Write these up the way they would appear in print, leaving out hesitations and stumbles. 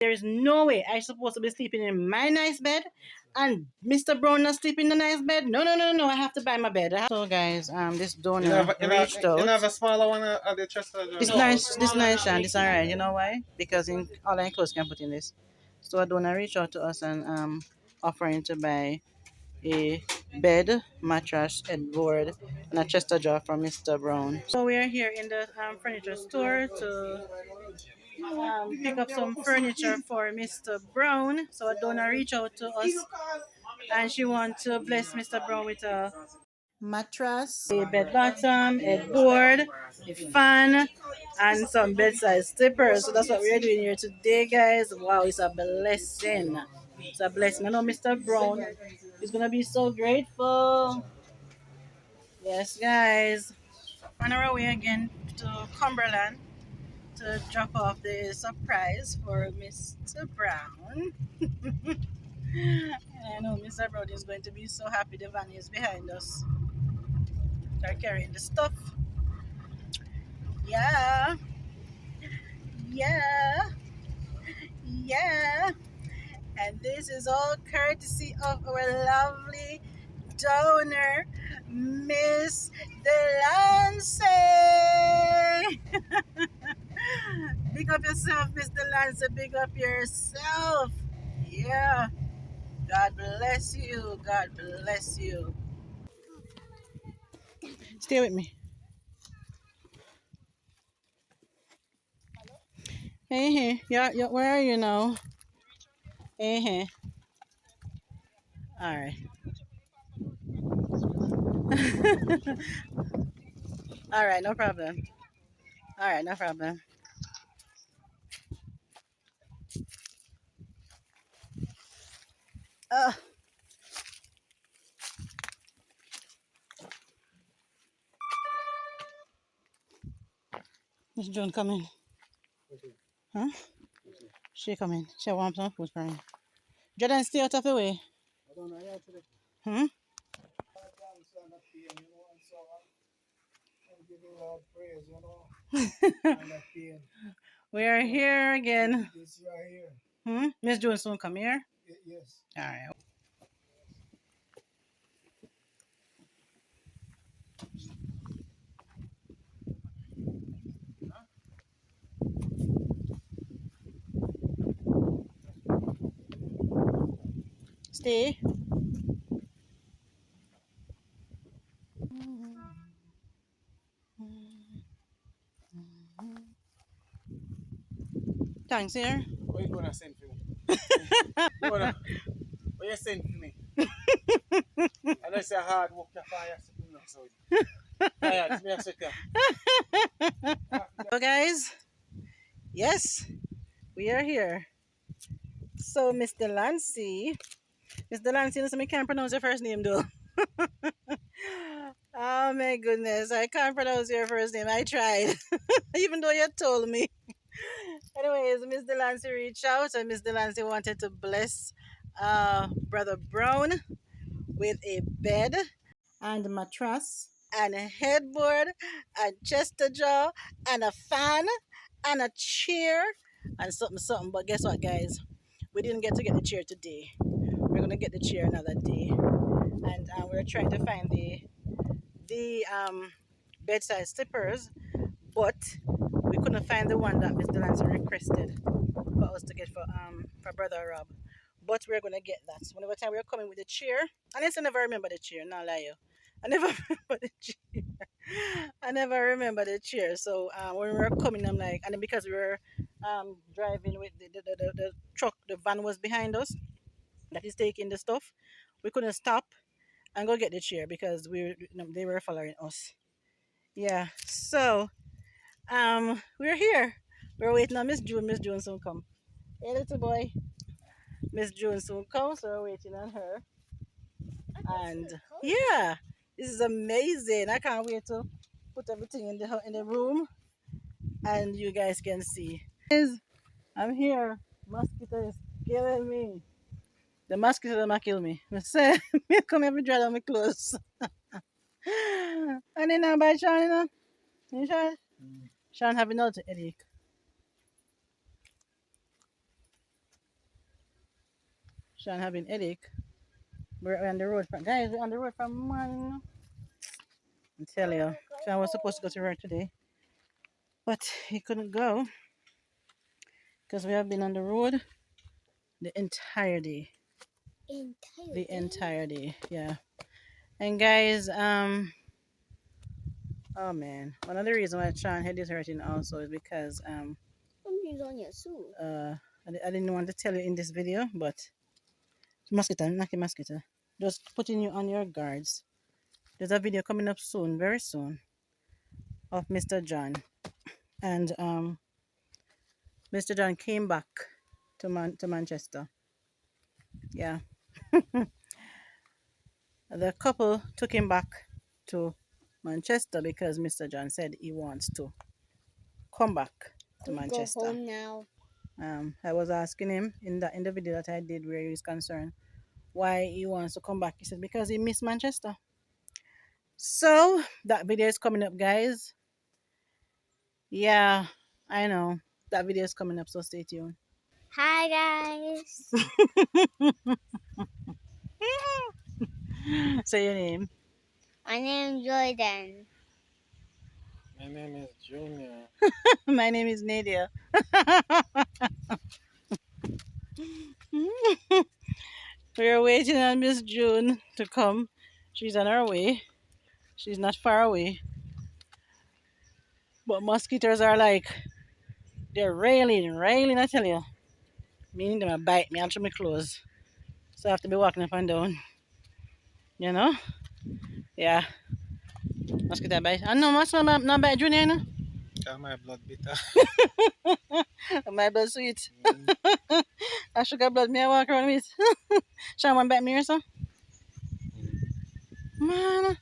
There is no way I'm supposed to be sleeping in my nice bed and Mr. Brown not sleeping in the nice bed. No, no, no, no. I have to buy my bed. So guys, this donor reached out. You have a smaller one at the chest? This nice, this nice, Sean. This alright. You know why? Because in all our clothes can put in this. So a donor reached out to us and offering to buy a bed, mattress, headboard, and a chest of drawer from Mr. Brown. So we are here in the furniture store to pick up some furniture for Mr. Brown. So a donor reached out to us and she wants to bless Mr. Brown with a mattress, a bed bottom, headboard, a fan, and some bedside slippers. So that's what we are doing here today, guys. Wow, it's a blessing. It's a blessing. I know Mr. Brown is gonna be so grateful. Yes, guys. On our way again to Cumberland to drop off the surprise for Mr. Brown. And I know Mr. Brown is going to be so happy the van is behind us. They're carrying the stuff. Yeah, yeah, yeah. And this is all courtesy of our lovely donor, Miss Delancey. Big up yourself, Miss Delancey. Big up yourself. Yeah. God bless you. God bless you. Stay with me. Hey, hey. Yeah, where are you now? Hey, hey. All right. All right, no problem. All right, no problem. Uh, Miss June coming. Huh? She coming. She wants some food for me. Jordan, stay out of the way. Hmm? We are here again. Hmm? Miss June soon come here? All right. Stay. Thanks, here. What you gonna send for me? What you send for me? I know it's a hard work to fire something now, so it's me a sit there. So, guys, yes, we are here. So, Mr. Lancy, Mr. Lancy, you know, I can't pronounce your first name though. Oh my goodness, I can't pronounce your first name. I tried, even though you told me. Anyways, Miss Delancey reached out and Miss Delancey wanted to bless Brother Brown with a bed and a mattress and a headboard and chest of jaw and a fan and a chair and something something. But guess what, guys? We didn't get to get the chair today. We're gonna get the chair another day, and we're trying to find the bedside slippers, but we couldn't find the one that Miss Delancey requested for us to get for Brother Rob. But we're gonna get that. So whenever time we're coming with the chair, and I never remember the chair, not lie you. I never remember the chair. I never remember the chair. So when we were coming, I'm like, and then because we were driving with the truck, the van was behind us that is taking the stuff. We couldn't stop and go get the chair because they were following us. Yeah. So we're here. We're waiting on Miss June. Miss June soon come. Hey little boy. Miss June soon come, so we're waiting on her. And yeah, this is amazing. I can't wait to put everything in the room and you guys can see. Guys, I'm here. Mosquito is killing me. The mosquito that might kill me. I say, me come every dry on my clothes. And then I buy Sean, you know. You Sean? Sean have another headache. Sean having headache. We're on the road from guys. We're on the road from man. I tell you, Sean was supposed to go to work today, but he couldn't go because we have been on the road the entire day. The entire day, yeah. And guys, oh man, one of the reasons why Sean head is hurting also is because I didn't want to tell you in this video, but mosquito, not a mosquito. Just putting you on your guards. There's a video coming up soon, very soon, of Mr. John, and Mr. John came back to Manchester. Yeah, the couple took him back to Manchester because Mr. John said he wants to come back to Manchester. Go home now. I was asking him in the video that I did where he was concerned why he wants to come back. He said because he missed Manchester. So that video is coming up, guys. Yeah, I know that video is coming up, so stay tuned. Hi guys. Say your name. My name is Jordan. My name is Junior. My name is Nadia. We're waiting on Miss June to come. She's on her way. She's not far away. But mosquitoes are like, they're railing, I tell you. Meaning them to bite me and through my clothes. So I have to be walking up and down. You know? Yeah. Mosquito bite. I know mosquito not bite Junior, you know? My blood bitter. My blood sweet. I sugar blood me I walk around with. Shall one bite me or so? Man,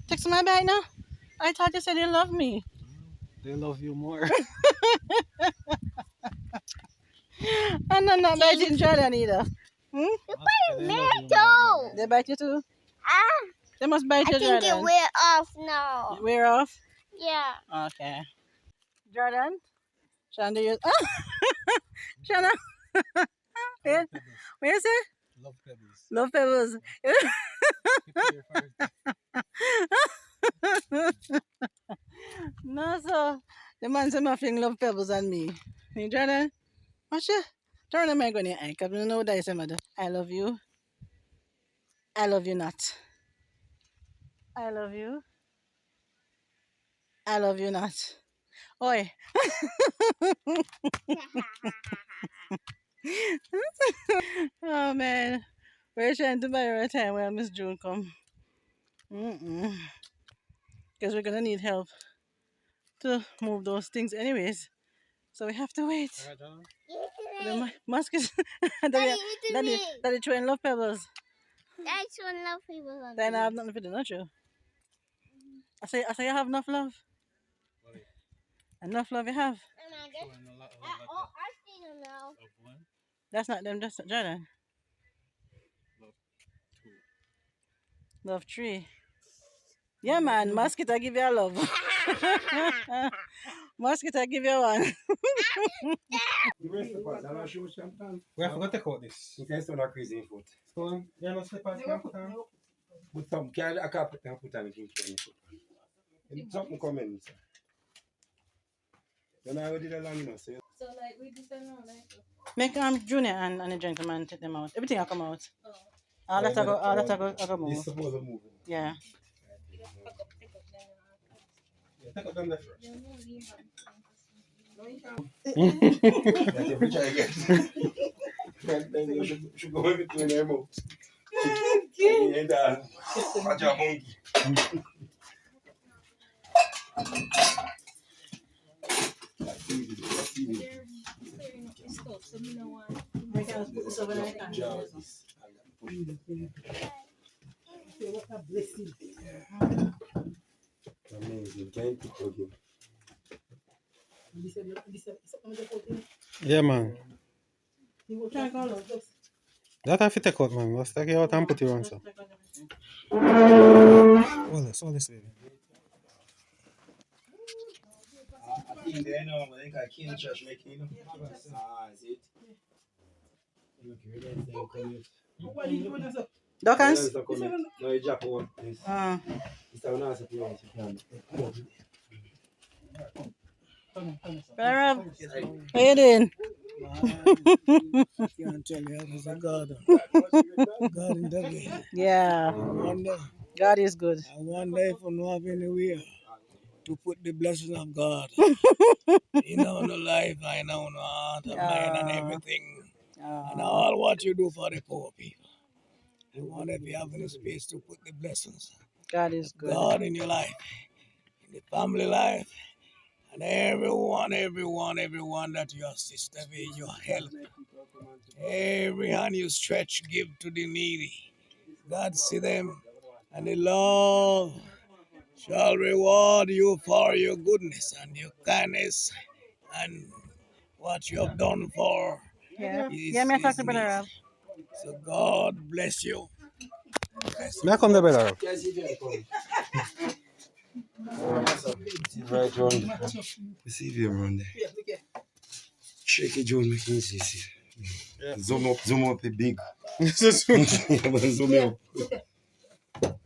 text my bite now. I thought you said you love me. They love you more. And I'm not biting Jordan either. Hmm? They bite you too? They must bite you, Jordan. I think it wear off now. Wear off? Yeah. Okay. Jordan? Sean, do you... Oh! Sean, where you say? Love pebbles. Love pebbles. No, so the man said my fling love pebbles on me. Hey, Jordan, what's your turn am I going to eye? Because you know that I say, mother, I love you. I love you not. I love you. I love you not. Oi. Oh man. We're trying to buy her a time when Miss June come. Because we're gonna need help to move those things anyways. So we have to wait. The mosquitoes. Daddy throwing love pebbles. That's one love people on Then I have nothing for do, not you? I say you have enough love. Enough love you have. I see them now. That's not them, that's Jordan. Love tree. Yeah man, mosquito give you a love. Mosquito give you one. We have to take out this. You can still not crazy in foot. So, you know, slippers can put on. But some can I can't put on the king in foot. And something coming, sir. Then I did a long enough, so like we decide now, like make Junior and the gentleman take them out. Everything will come out. All that I go move. this supposed to move. Yeah. Take out them left first. That's every try again. Then you should go in between their mouths. And a job monkey. Amazing. Thank you for him. Yeah, man. That have to take out, man. Let's take it out and put it on, so. All this way. I think they know, but they got king church making, you know. Ah, is it? Dawkins? No, you drop one. Uh, It's a nice appearance. Brother Rob, how you doing? I can't tell you, there's a God. God in the way. Yeah, I wonder, God is good. I wonder if I know of anywhere to put the blessing of God. In our life, I know no heart and mind and everything. And all what you do for the poor people. I wonder if you have any space to put the blessings God is of good. God in your life, in the family life, and everyone that you assist, every you help. Every hand you stretch, give to the needy. God see them, and the Lord shall reward you for your goodness and your kindness and what you have done for Yeah, his, yeah, me talk his to Brother needs. Rob. So God bless you. Bless Now come the better. Right round. See him around there. Shake it, John, make me see. Zoom up it big. Zoom up.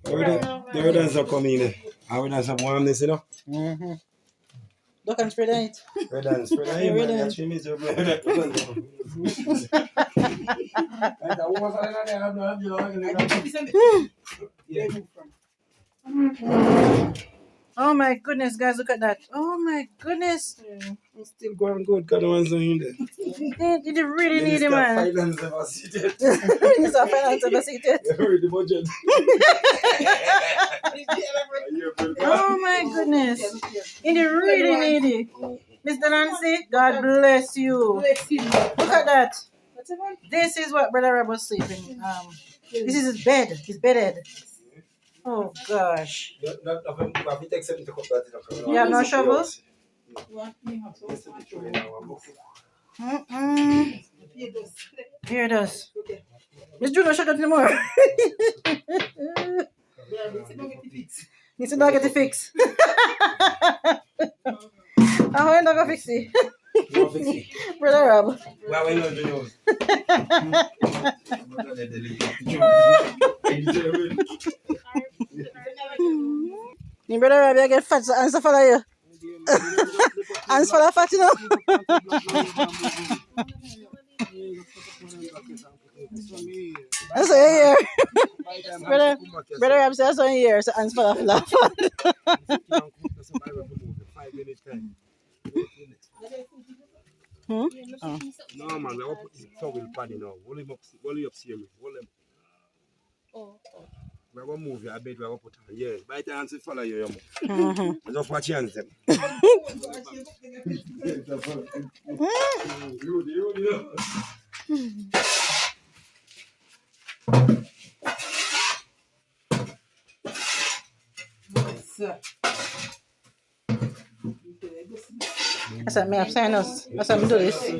The redans are coming there. And redans have warmness, you know? Mm-hmm. Dawkins, spread it. Redans, spread Yeah, man. redans. That's me, so redans. Oh my goodness, guys, look at that. Oh my goodness. I'm still going good, because the one's in there. Did you really need Minister him, of man? Finance ever seated. Minister of Finance ever seated. Read the budget. Oh my goodness. Did you really need it? Mr. Nancy, God bless you. Look at that. This is what Brother Rob was sleeping. This is his bed. His bedhead. Oh gosh. You have no shovel? Mm-mm. Here it is. Miss Juno, shut up anymore. Need to not get it fixed. How are you not going to fix it? Brother Rob. Well, we know the news. Your brother Rob, you get fat, so answer follow you. Hands follow fat, you know. That's what you hear. Brother Rob says that's what you hear, so hands follow fat. Hmm? Oh. No, man, I put the towel paddy now. Hold him up, see me. Hold him. We're going to move your bed, we're going to put on. Yeah, by the hands, follow you, Mm-hmm. just watch your hands, them. That's what me have sinus. That's why I do this.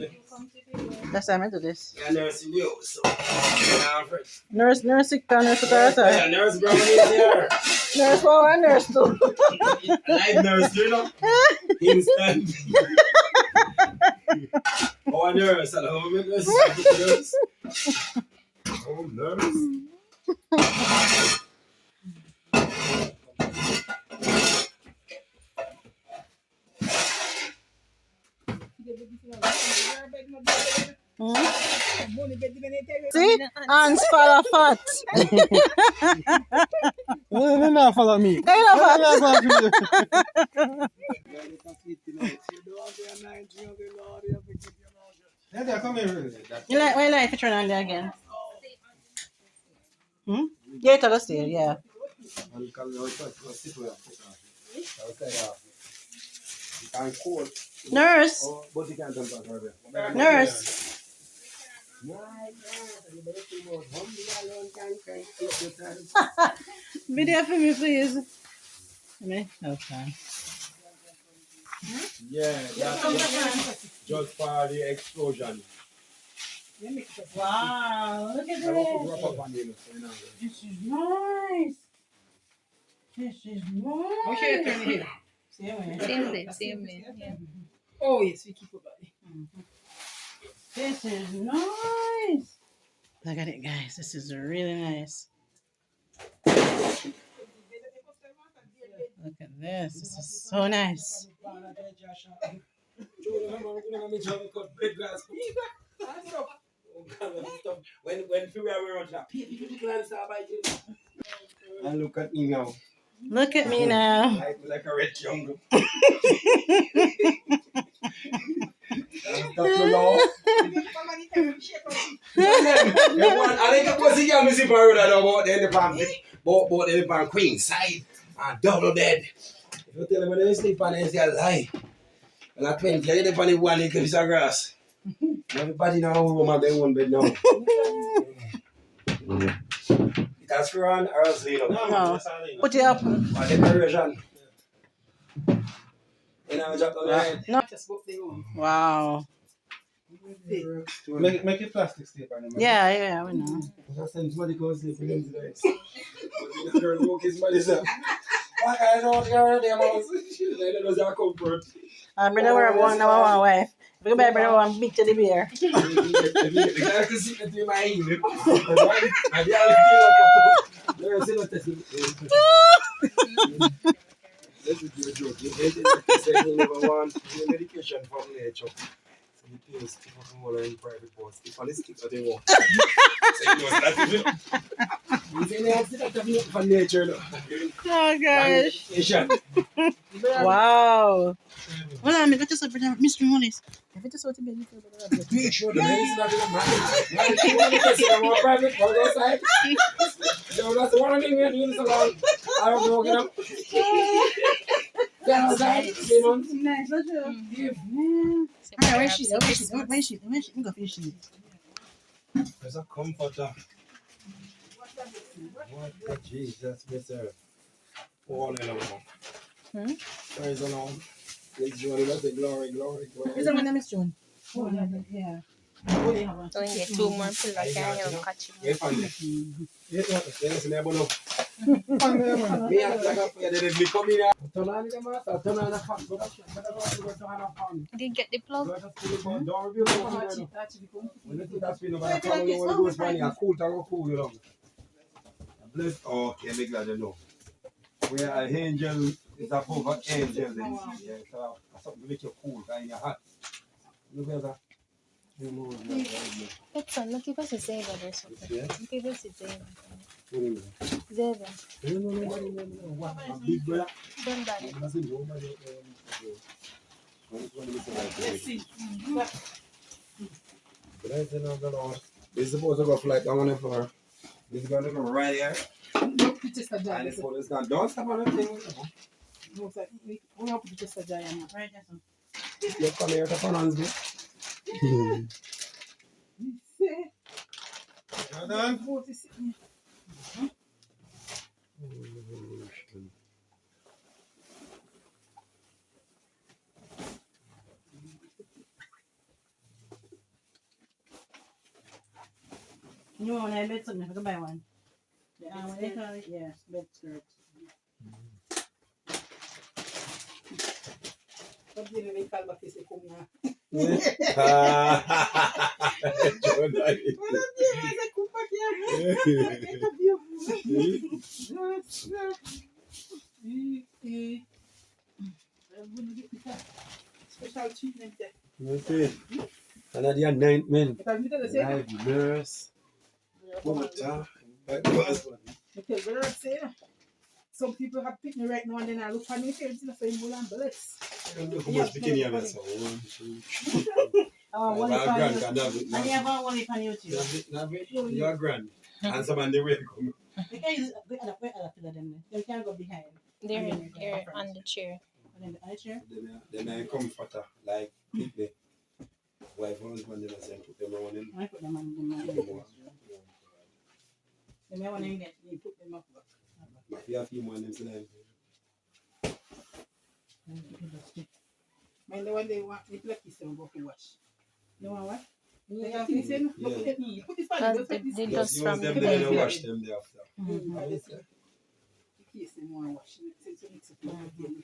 That's why I do this. Yeah, nurse in the house. Nurse sick town, nurse to Yeah, nurse bro, is here. Nurse wow and nurse too. Live nurse, you know? Instant. Oh, nurse, hello, nurse. Oh, nurse. See? Hands fall fat. No, no, follow me. They know fat. Come here. You like to turn on there again? Hmm? Yeah, tell us there, yeah. Nurse. Nurse. Video for me, please. Me? Okay. Yeah, that's just for the explosion. Wow, look at this. This is nice. This is nice. Okay, turn it here. Same way. Yeah. Oh, yes, we keep it back. This is nice. Look at it, guys. This is really nice. Look at this. This is so nice. And look at me now. Look at me now. Like a red jungle. Dr. Law. I think it was the young Missy Bird about the elephant queen side and double bed. If you tell them when they sleep and they say a lie, and at 20, you live on the one acre piece of grass. Everybody in our room have their own bed now. It has to run or else leave. No. Put it up. My decoration. You know, drop on the head. No. Wow. Make it plastic tape. Yeah, we know. I send somebody go sleep with them today. But the girl woke his body up. Why can't I don't go to them house? They don't know comfort. I'm going to wear one now, my wife. If you buy one big teddy bear. The guy can see it in my ear. And the other thing, there's no testing. This is your joke. You hate it. You say you never want medication from nature. So the pills stick up more in private parts. Stick on the sticks that they want. So you know that's it. You say they have to take from nature. Oh, gosh. Medication. Wow. Well, I'm going to say, Mr. Hollis. If it is what you believe, Make sure the medicine not in the market. You want to say more private, go outside. No, that's one thing we're doing so long. I don't know, get up. Get outside, Simon. nice, don't you? Give. Where's she? Where's she? Go finish it. There's a comforter. What Jesus, Mr. All in all. Praise the Lord. Let's join it. Let's say glory, glory, glory. Is that my name is John? Oh, yeah. Oh, they have one. So you get 2 more pillows, I can help catch Yeah, you. fine. Yeah, listen, I don't know. Me and like a player, they be coming here. Turn on the master, turn on the fan. Did you get the plug? Don't reveal the when you see that spin over the fan, you know what's funny. A cool, you know. Bless. Oh, okay, make glad you know. Where an angel is above an angel, then yeah, so something to make you cool in your heart. Look at that. You know, It's on, look if it's a Zeva or something. yeah. Look if it's a Zeva. What do you mean? Zeva. No. What? A big brother? Done that. Nothing wrong with it. Blessing of the Lord. This is supposed to go flight down on the floor. This is going to go right here. And it's for this down. Don't stop on the thing. Right, yes, sir. You come here to pronounce me. You done? You want a bed something? I can buy one. What they call it? Yes, bed skirt. Special treatment there. And at the anointment, live nurse, water, Because what I'm saying, some people have picked me right now and then I look on their face and I say, well, I'm blessed. I don't know how much bikini you have, so 1, 2, 3. Oh, one Your if grand I can have it. and you have one if on YouTube. Your grand. And someone they will come. You can use them. You can't go behind. They're on the chair. On the chair? Then I comforter, like people. Wife and husband, then I say put them around in. I put them on the The man when you get you put them up. If you have few more, them say, And the one they want, they play kiss them go to wash. You want what? They have kiss them, Yeah. look at me. Put this Because on, they yes, just use from them the there and bed. wash them there after. kiss them want to wash. Since you mix it up again.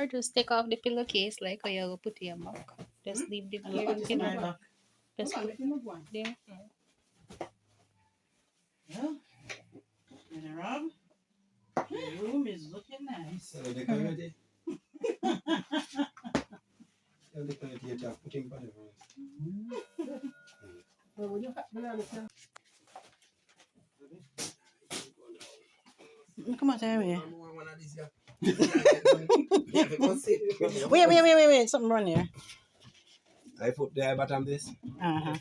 Or just take off the pillowcase like how you go put it in your back. Just leave the And look what is in my pillow. back. Just Come on, put let me move on. there. Yeah. And Rob, the room is looking nice. So the community. So the community you have putting by the room. But when you have the Come on, tell me. One of these, Wait. Something wrong here. I put the bottom this. Uh-huh.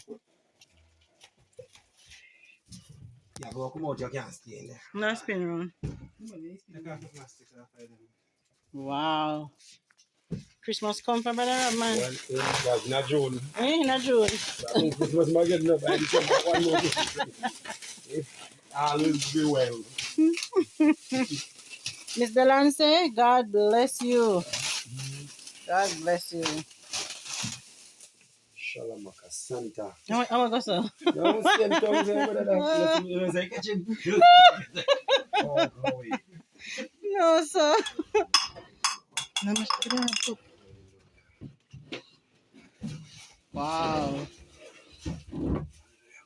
Yeah, but come out, you can't stay in there. No spin room. I can't put my sticks off of them. Wow. Christmas come for brother Rob, man. Well, it was not June. Eh, not June. I think Christmas might get enough. I December one more. All will be well. Miss Delance, God bless you. God bless you. Shalamaka Santa. How I go so? No, same tongues there, brother. Listen, you know, say, catch him. Oh, go away. No, sir. How much did I put? Wow.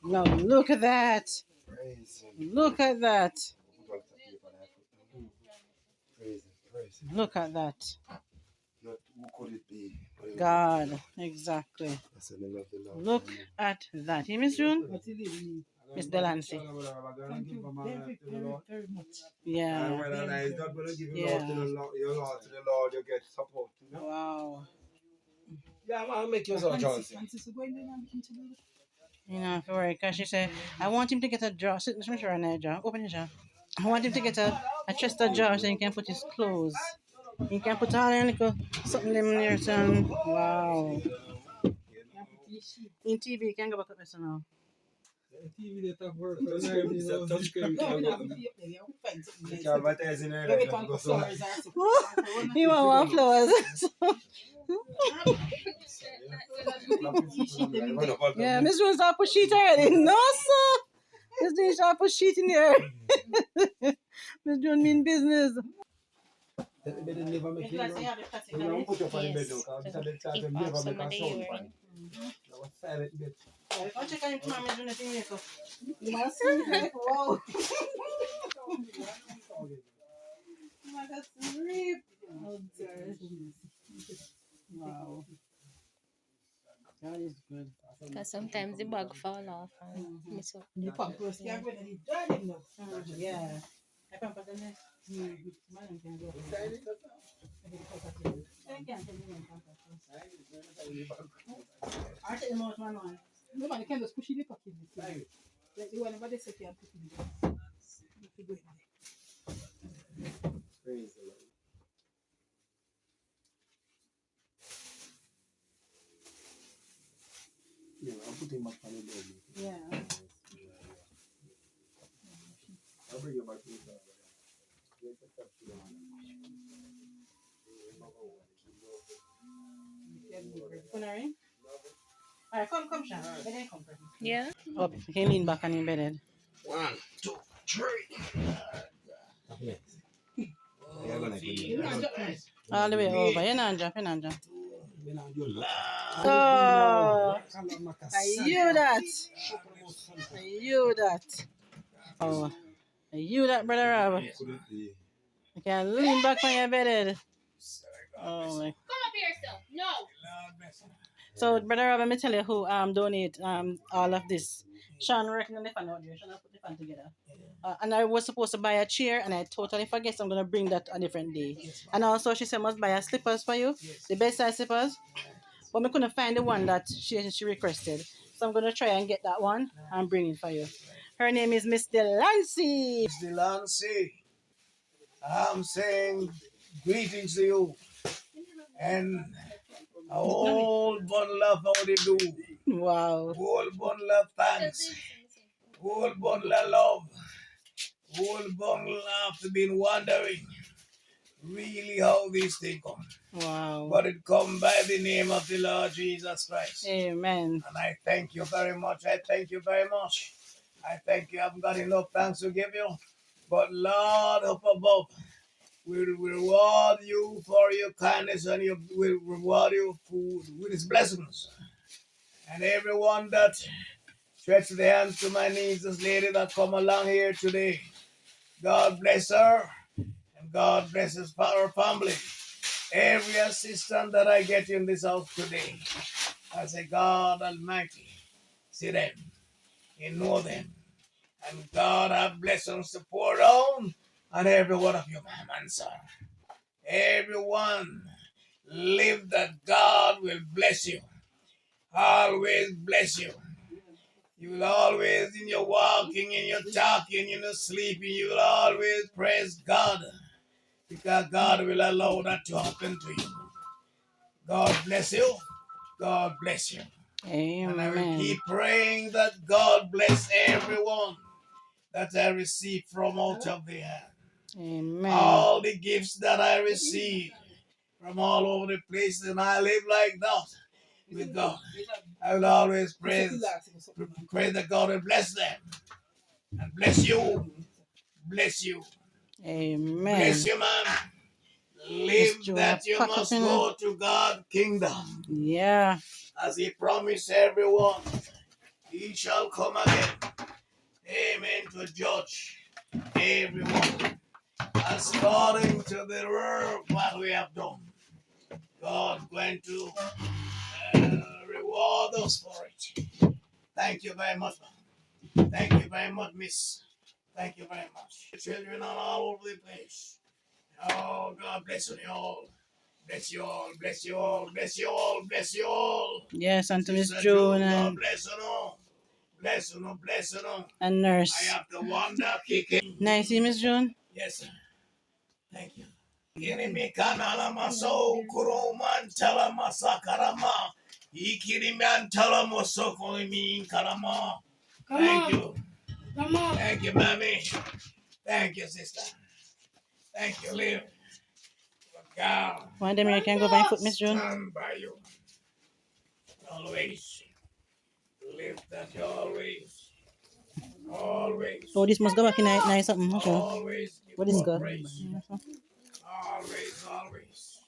Now look at that. Praise him. Look at that. Praise him. Look at that. Not who could it be? God. Exactly. I said, I love the Lord. Look at that. You Miss June? Miss Delancey. Thank you very much. Yeah. And when I is not going to give your Yeah. Lord to the Lord, your Lord to the Lord, you get support. You know? Wow. Yeah, man, make yourself chance. Francis, go in there and begin to do it. You know, for work, because she said, I want him to get a jar. Sit in the right jar. Open the jar. I want him to get a chest of jar so he can put his clothes. He can put all in little something them near some. Wow. In TV, you can go back up there now. TV they talk about touch screen. No, we don't have to be up there. We find something You nice. can advertise in there. Maybe come to flowers or something. You want flowers? Yeah, Miss Jones I put sheet already. No, sir. Miss Jones I put sheet in there. Miss Jones mean business. They didn't never make it. You Yes. don't put up on the bed, Yes. because this Just is the time keep to off never some make of a the sound urine. pan. That was silent bit. I'll check on him tomorrow. Miss Jones make up. You must sleep. Wow. You must sleep. Wow. God is good. Because sometimes the bag fall off and miss up. You come first, you have to join him now. Yeah. I come for the next. Man can go. I take them out one. No man, you can just push it in the pocket. Like the one about the second and put it in there. Praise the Lord. Yeah, I'll put him back on the bed. Yeah. I'll bring you back to the car. Punari? Alright, come, Sean. Better come first. Yeah? Up, you can lean back on your bed. 1, 2, 3. You're gonna You know, just- All the way over. You're not drop. Oh, Oh, you that. You that. Oh, you that, brother Rob. You can lean back on your bed. Oh my. So, brother Rob, let me tell you who donate all of this. Sean working on the fan out there. Sean put the fan together. And I was supposed to buy a chair, and I totally forget. So I'm gonna bring that a different day. And also, she said must buy a slippers for you, the bedside slippers. But I couldn't find the one that she requested. So I'm gonna try and get that one and bring it for you. Her name is Miss Delancey. Miss Delancey, I'm saying greetings to you. And a whole bundle of how they do. Wow. Whole bundle of thanks. Whole bundle of love. Whole bundle after been wondering really how this thing come. Wow. But it come by the name of the Lord Jesus Christ. Amen. And I thank you very much. I thank you very much. I thank you. I haven't got enough thanks to give you. But Lord up above, will reward you for your kindness, and will reward you with his blessings. And everyone that stretch their hands to my knees, this lady that come along here today, God bless her, and God bless her family. Every assistant that I get in this house today, I say, God Almighty, see them, you know them, and God have blessings to pour down on every one of you, my man, sir. Everyone, live that God will bless you, always bless you. You will always, in your walking, in your talking, in your sleeping, you will always praise God, because God will allow that to happen to you. God bless you. God bless you. And I will keep Amen. praying that God bless everyone that I receive from out of the hand. Amen. All the gifts that I receive from all over the place, and I live like that with God. I will always pray that God will bless them and bless you. Bless you. Amen. Bless you, man. Miss Live Jonah, that you pack up must in. go to God's kingdom. Yeah. As he promised everyone, he shall come again. Amen. To judge everyone according to the work what we have done. God going to reward us for it. Thank you very much, man. Thank you very much, miss. Thank you very much. The children are all over the place. Oh, God bless you all. Bless you all, bless you all, bless you all, bless you all. Yes, and to Miss Sister June June, God and bless you all. Bless you, bless you. and I Nurse. have to wonder kicking. Nice, Miss June. Yes, sir. Thank you. Kini mikana maso kuroman tala masakarama. Ikiri man tala mosoko mi karama. Thank you. Thank you, mommy. Thank you, sister. Thank you, Liv. God, One day you can go by foot, Miss June. stand by you. Always. Live that you always. Always. Oh, this must go back in nice something, huh, June? Always give What is God good? praise. Always, always.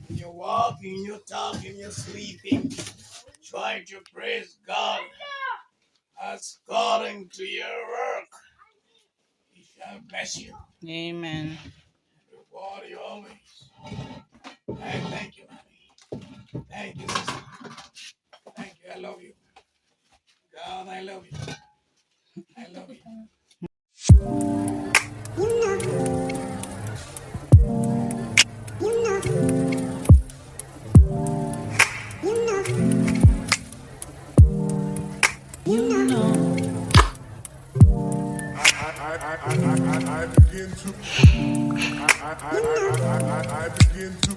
You're walking, you're talking, you're sleeping, trying to praise God according to your work. He shall bless you. Amen. Reward you always. And thank you, honey. Thank you, sister. Thank you. I love you. God, I love you. I love you. I begin to I begin to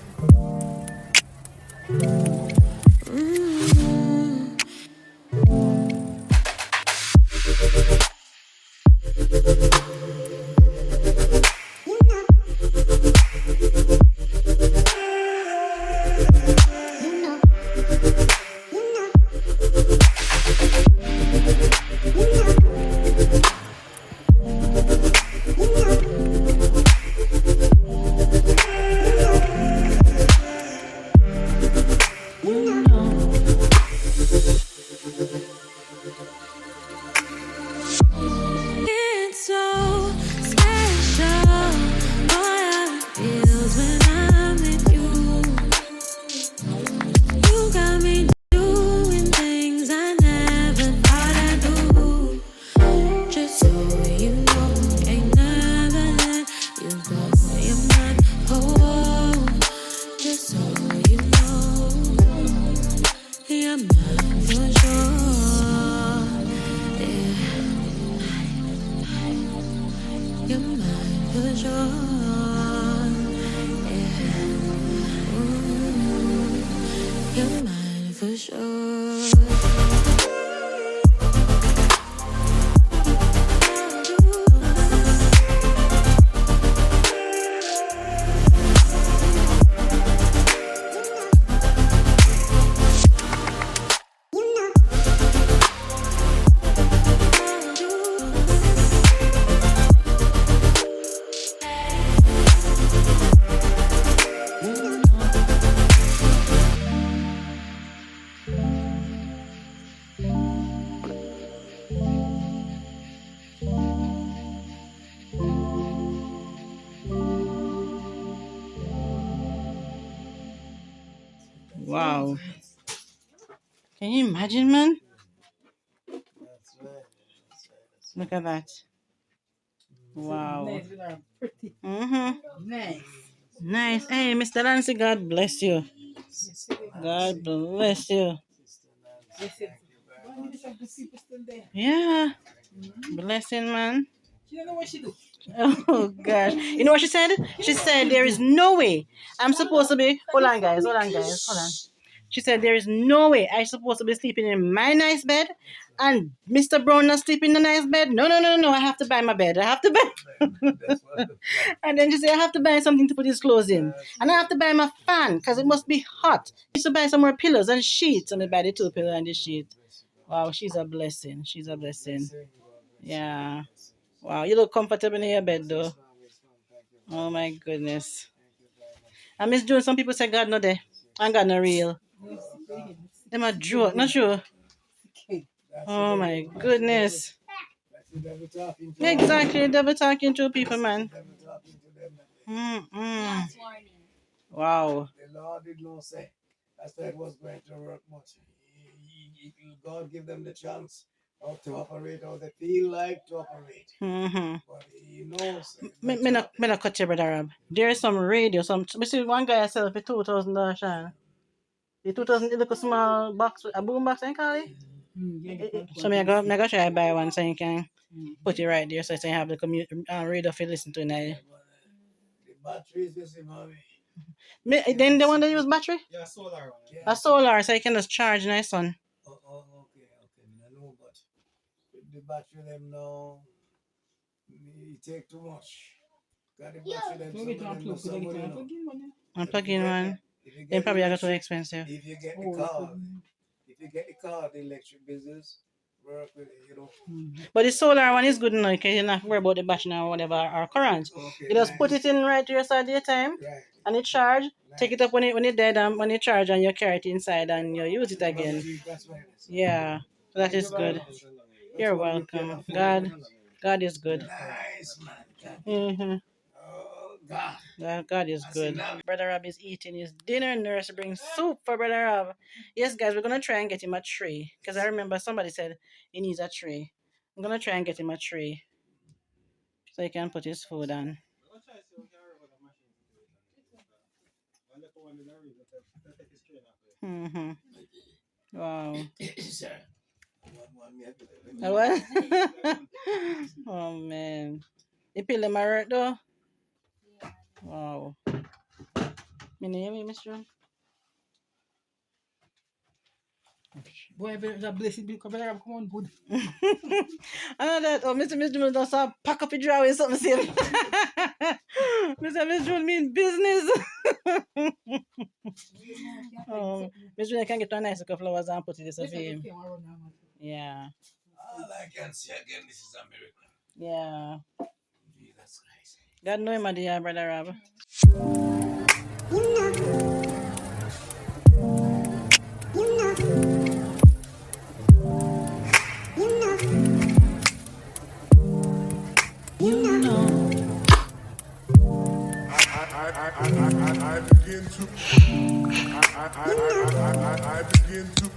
Wow. Can you imagine, man? That's right. Look at that. Wow. Nice, with her pretty. Mm-hmm. Nice. Nice. Hey, Mr. Nancy, God bless you. God bless you. Sister Yes, Nancy, yes. thank you very Why much. did some good people still there? Yeah. Blessing, man. She don't know what she do. Oh gosh. You know what she said? She said there is no way I'm supposed to be hold on guys, hold on guys, hold on. She said there is no way I'm supposed to be sleeping in my nice bed and Mr. Brown not sleeping in the nice bed. No. I have to buy my bed. I have to buy That's what the plan. and then she said I have to buy something to put his clothes in. And I have to buy my fan because it must be hot. I used to buy some more pillows and sheets and I buy the 2 pillows and the sheet. Wow, she's a blessing. She's a blessing. Yeah. Wow, you look comfortable in your bed though. Oh my goodness. And Miss June, some people say God not there. And God not real. Them a joke, not sure. Oh my goodness. That's the devil talking to Exactly, the devil talking to people, man. the devil talking to them. Mm-mm. Wow. The Lord did not say that's why it was going to work much. God give them the chance how to operate, how they feel like to operate. Mm-hmm. But He knows. Me not cut your brother Rob. There is some radio, me see one guy sell for $2,000, Sean. The 2,000 the little small box, a boom box, I call it. So me go try buy one so you can put it right there so you can have the radio for listen to night. The batteries, you see, mommy. Then the one that use battery? Yeah, solar one. Yeah. A solar so you can just charge nice son. Okay. I know, but the battery them now, it take too much. Got the battery them, some of them no somebody know. And plug in one. If you Then get probably I got too electric, expensive. if you get the car, the electric business, work with it, you know. But the solar one is good enough because you don't have to worry about the battery or whatever or current. Okay, You just put it in right to your side of your time Right. and it charge. Take it up when it's dead and when you charge and you carry it inside and you use it again. That's right. Yeah, that is good. You're welcome. God is good. Nice, man. Mm-hmm. Oh, God. God is good. Brother Rob is eating his dinner. Nurse brings soup for Brother Rob. Yes, guys, we're gonna try and get him a tray because I remember somebody said he needs a tray. I'm gonna try and get him a tray so he can put his food on. Mm-hmm. Wow. Sir. What? Oh man. You peel them alright though? Wow. Me name Miss John. Boy, that blessed be come on good. I know that. Oh, Mr. June does pack up your drawer with something same. Mr. June mean business. Miss June can get a nice couple flowers and put it this for him. Yeah. All I can see again, this is a miracle. Yeah. Jesus Christ. God know him, my dear brother Rob. I begin to. I begin to.